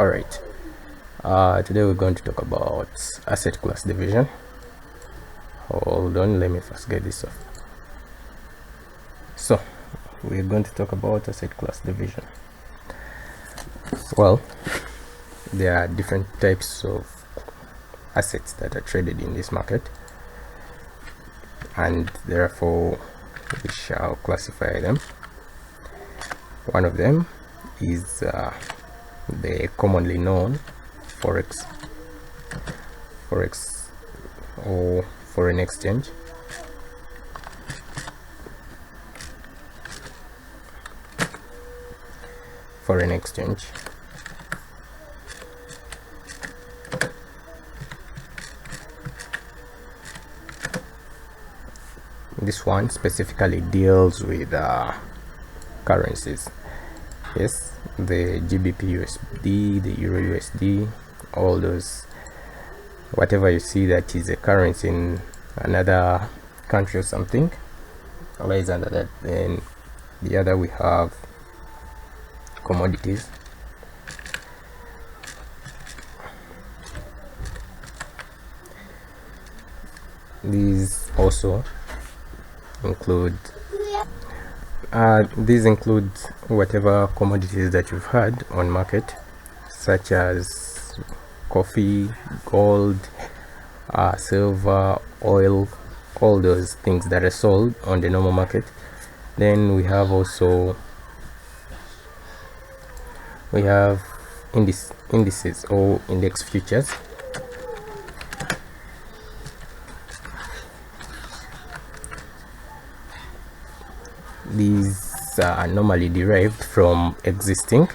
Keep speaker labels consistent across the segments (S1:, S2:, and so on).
S1: All right. Today we're going to talk about asset class division. Hold on, let me first get this off. So we're going to talk about asset class division. Well, there are different types of assets that are traded in this market, and therefore we shall classify them. One of them is the commonly known forex or foreign exchange. Foreign exchange. This one specifically deals with currencies. Yes, the GBP USD, the Euro USD, all those, whatever you see that is a currency in another country or something lies under that. Then the other, we have commodities. These also include whatever commodities that you've had on market, such as coffee, gold, silver, oil, all those things that are sold on the normal market. Then we have indices or index futures. These are normally derived from existing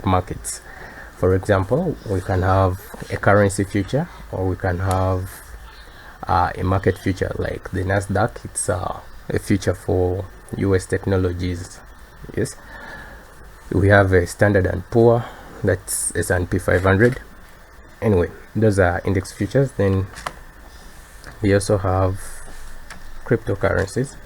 S1: markets. For example, we can have a currency future, or we can have a market future like the Nasdaq. It's a future for US technologies. Yes, we have a Standard and Poor, that's S&P 500. Anyway, those are index futures. Then we also have cryptocurrencies.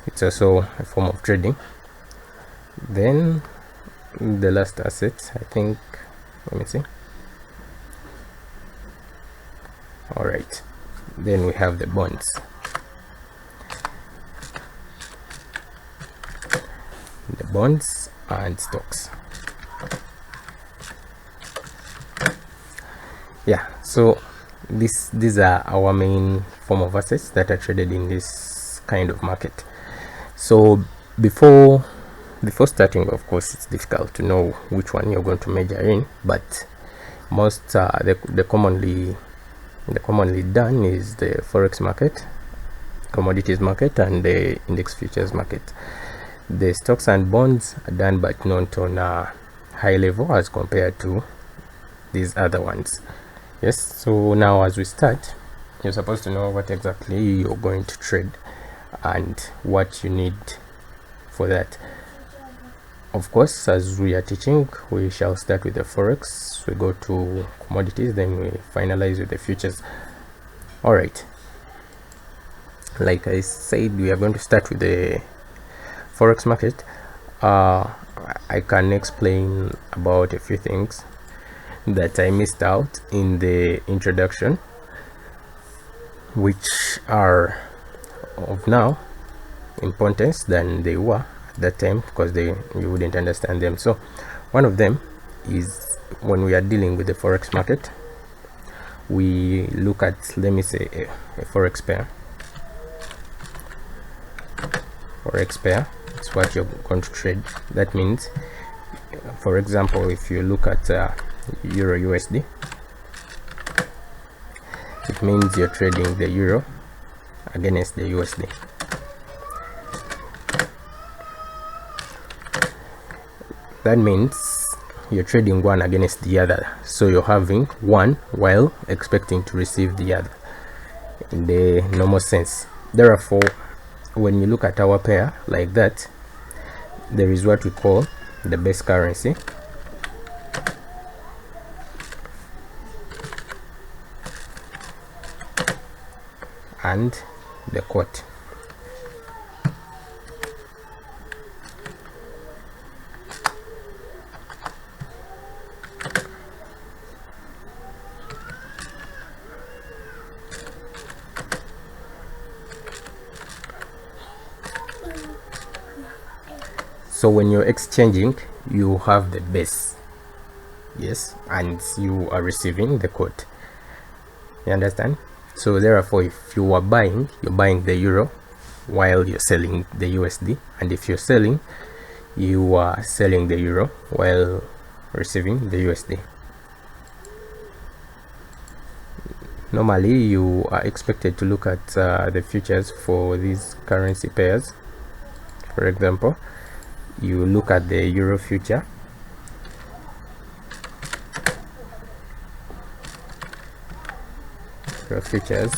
S1: It's also a form of trading. Then the last asset, I think, let me see. All right, then we have the bonds. The bonds and stocks. Yeah, so these are our main form of assets that are traded in this kind of market. So before starting, of course, it's difficult to know which one you're going to major in, but most the commonly done is the forex market, commodities market, and the index futures market. The stocks and bonds are done but not on a high level as compared to these other ones. Yes, so now as we start, you're supposed to know what exactly you're going to trade and what you need for that. Of course, as we are teaching, we shall start with the forex, we go to commodities, then we finalize with the futures. All right, like I said, we are going to start with the forex market. I can explain about a few things that I missed out in the introduction, which are of now importance than they were at that time, because you wouldn't understand them. So one of them is, when we are dealing with the forex market, we look at, let me say, a forex pair. Forex pair is what you're going to trade. That means, for example, if you look at Euro USD, it means you're trading the euro against the USD. That means you're trading one against the other, so you're having one while expecting to receive the other in the normal sense. Therefore, when you look at our pair like that, there is what we call the base currency, and the quote. So when you're exchanging, you have the base, yes, and you are receiving the quote. You understand? So therefore, if you are buying, you're buying the euro while you're selling the USD, and if you're selling, you are selling the euro while receiving the USD. Normally you are expected to look at the futures for these currency pairs. For example, you look at the euro future, futures,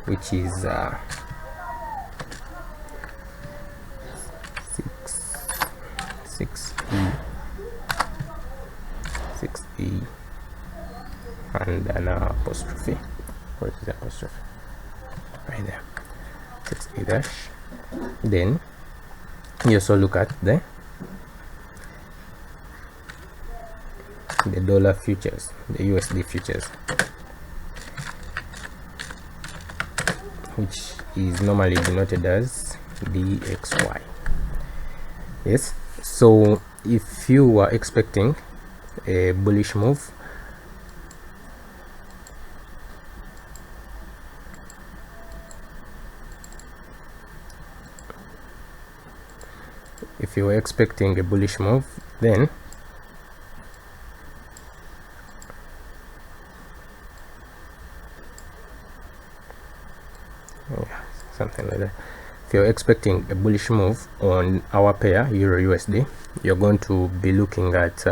S1: which is 6E and an apostrophe. Where is the apostrophe? Right there, 6E dash. Then you also look at the dollar futures, the USD futures, which is normally denoted as DXY. Yes, so if you are expecting a bullish move, then something like that. If you're expecting a bullish move on our pair Euro USD, you're going to be looking at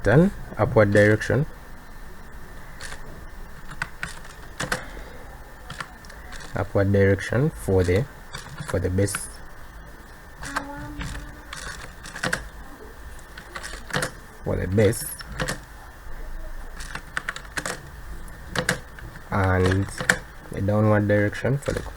S1: an upward direction, for the base, and a downward direction for the quote.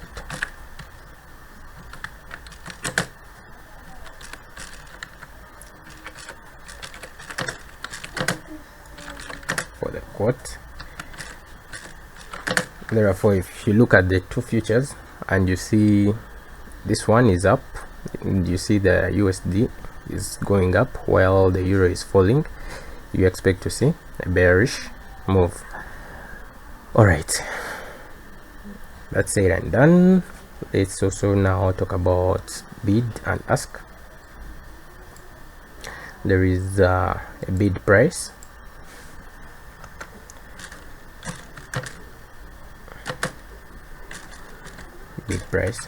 S1: Therefore, if you look at the two futures and you see this one is up, and you see the USD is going up while the euro is falling, you expect to see a bearish move. All right, that's it and done. Let's also now talk about bid and ask. There is a bid price,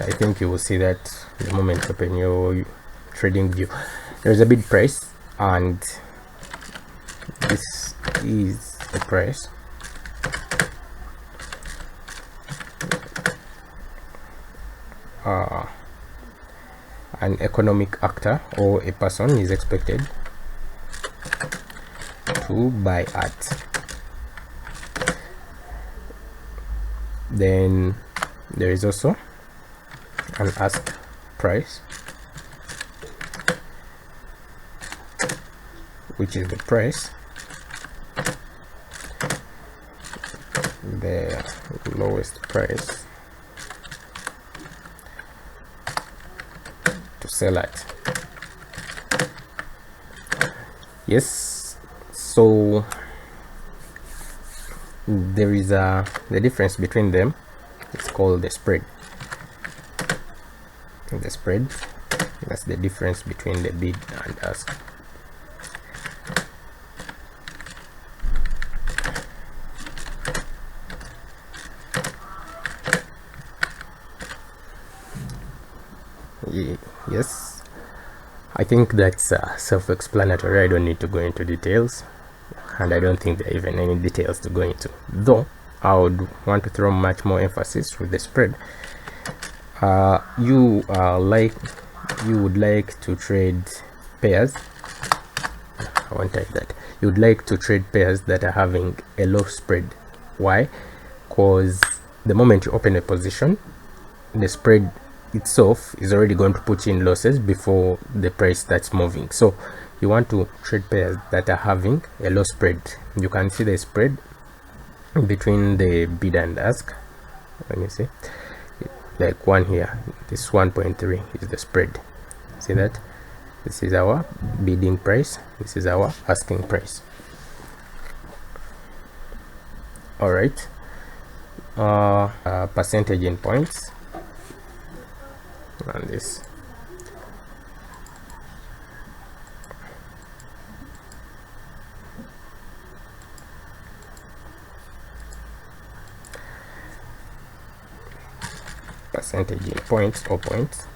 S1: I think you will see that the moment you open your trading view. There's a bid price, and this is the price. An economic actor or a person is expected to buy at. Then there is also an ask price, which is the price, the lowest price to sell at. Yes, so there is the difference between them. It's called the spread. That's the difference between the bid and ask. Yes, I think that's self-explanatory. I don't need to go into details, and I don't think there are even any details to go into, though I would want to throw much more emphasis with the spread. You would like to trade pairs. I won't type that. You would like to trade pairs that are having a low spread, Why? Because the moment you open a position, the spread itself is already going to put in losses before the price starts moving. So you want to trade pairs that are having a low spread. You can see the spread between the bid and ask. Let me see, like one here, this 1.3 is the spread. See that? This is our bidding price, this is our asking price. All right, percentage in points on this. Percentage in points or points.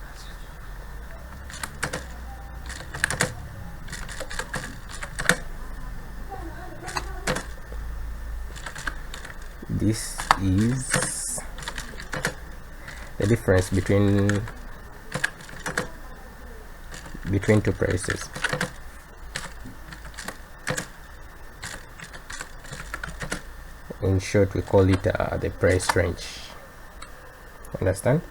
S1: This is the difference between two prices. In short, we call it the price range. Understand?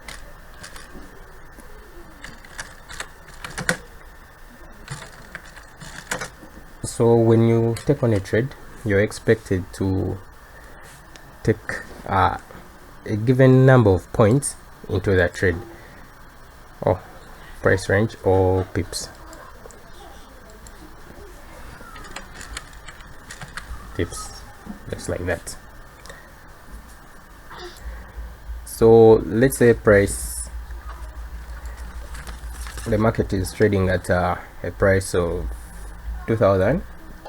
S1: So when you take on a trade, you're expected to take a given number of points into that trade, or price range, or pips. Just like that. So let's say the market is trading at a price of 2000,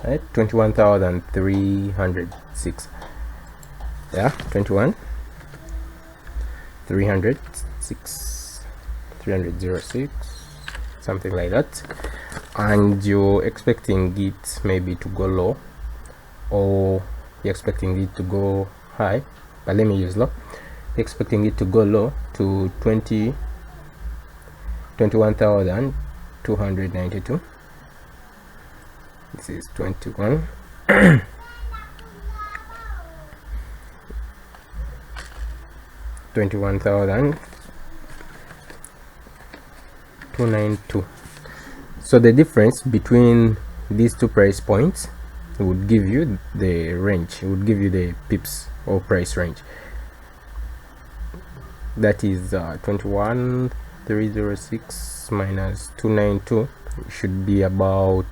S1: right? 21,306. Yeah, 306, something like that. And you're expecting it maybe to go low, or you're expecting it to go high, but let me use low. You're expecting it to go low to 21,292. This is 21. 21,292. So the difference between these two price points would give you the range. It would give you the pips or price range. That is 21,306 minus 292. It should be about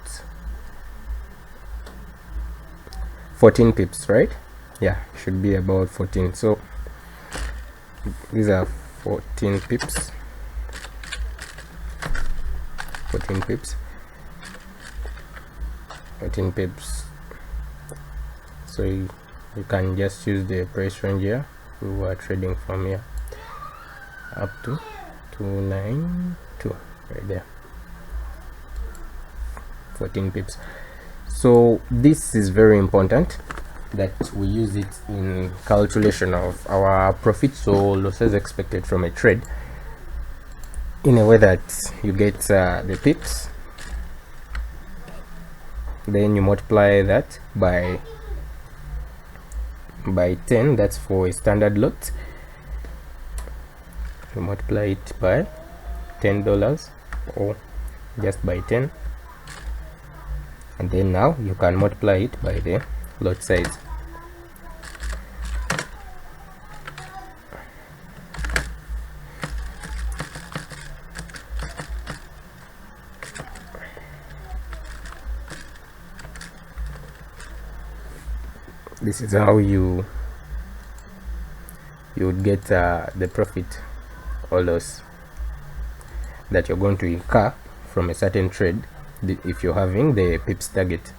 S1: 14 pips, right? Yeah, should be about 14. So these are 14 pips. 14 pips. 14 pips. So you can just use the price range here. We are trading from here up to 292, right there. 14 pips. So this is very important that we use it in calculation of our profits or losses expected from a trade, in a way that you get the pips, then you multiply that by 10. That's for a standard lot. You multiply it by $10 or just by 10, and then now you can multiply it by the lot size. This is how you would get the profit or loss that you're going to incur from a certain trade if you're having the pips target.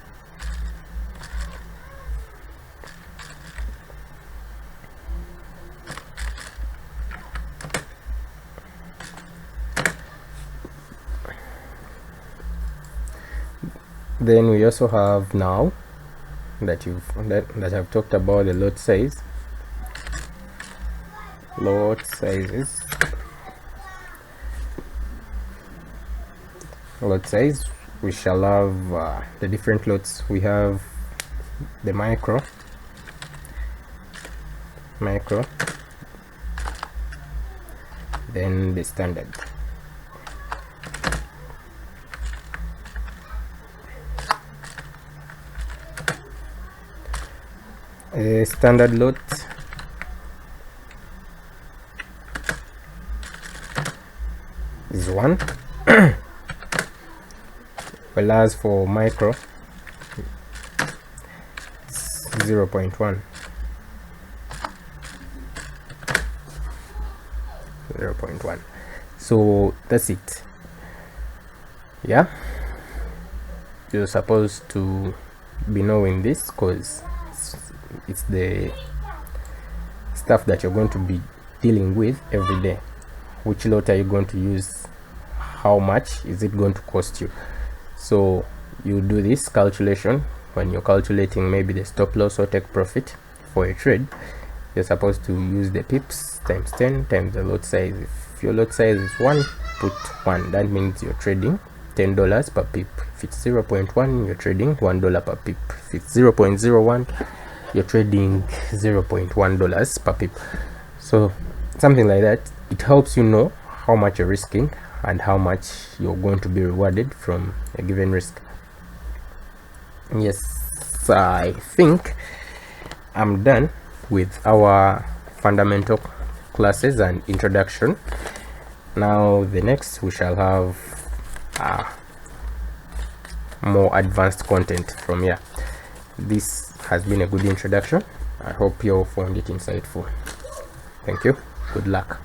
S1: Then we also have, now that I've talked about the lot size, lot sizes, lot size, we shall have the different lots. We have the micro, micro, then the standard. A standard lot is 1 whereas for micro it's 0.1. 0.1. So that's it. Yeah, you're supposed to be knowing this because it's the stuff that you're going to be dealing with every day. Which lot are you going to use? How much is it going to cost you? So you do this calculation when you're calculating maybe the stop loss or take profit for a trade. You're supposed to use the pips times 10 times the lot size. If your lot size is 1, put 1. That means you're trading $10 per pip. If it's 0.1, you're trading $1 per pip. If it's 0.01, you're trading $0.1 per pip. So something like that. It helps you know how much you're risking and how much you're going to be rewarded from a given risk. Yes, I think I'm done with our fundamental classes and introduction. Now the next we shall have more advanced content from here. This has been a good introduction. I hope you all found it insightful. Thank you. Good luck.